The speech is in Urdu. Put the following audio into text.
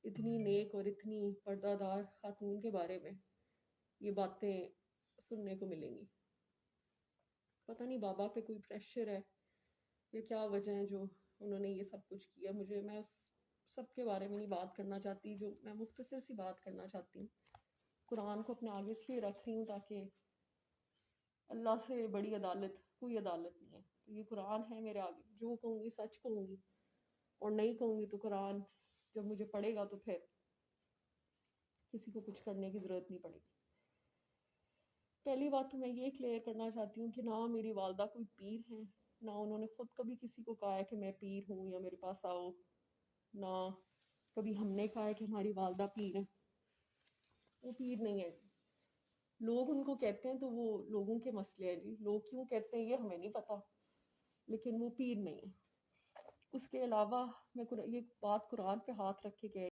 اتنی نیک اور اتنی پردہ خاتون کے بارے میں یہ باتیں سننے کو ملیں گی. پتہ نہیں بابا پہ کوئی پریشر ہے یا کیا وجہ ہے جو انہوں نے یہ سب کچھ کیا. میں اس سب کے بارے میں نہیں بات کرنا چاہتی. جو میں مختصر سی بات کرنا چاہتی ہوں، قرآن کو اپنے آگے اس لیے رکھ رہی ہوں تاکہ اللہ سے بڑی عدالت کوئی عدالت نہیں ہے. تو یہ قرآن ہے میرے آگے، جو کہوں گی سچ کہوں گی، اور نہیں کہوں گی تو قرآن جب مجھے پڑھے گا تو پھر کسی کو کچھ کرنے کی ضرورت نہیں پڑے گی. پہلی بات تو میں یہ کلیئر کرنا چاہتی ہوں کہ نہ میری والدہ کوئی پیر ہیں، نہ انہوں نے خود کبھی کسی کو کہا ہے کہ میں پیر ہوں یا میرے پاس آؤ، نہ کبھی ہم نے کہا ہے کہ ہماری والدہ پیر ہیں. وہ پیر نہیں ہے. لوگ ان کو کہتے ہیں تو وہ لوگوں کے مسئلے ہیں جی. لوگ کیوں کہتے ہیں یہ ہمیں نہیں پتا، لیکن وہ پیر نہیں ہے. اس کے علاوہ میں یہ بات قرآن پہ ہاتھ رکھ کے کہہ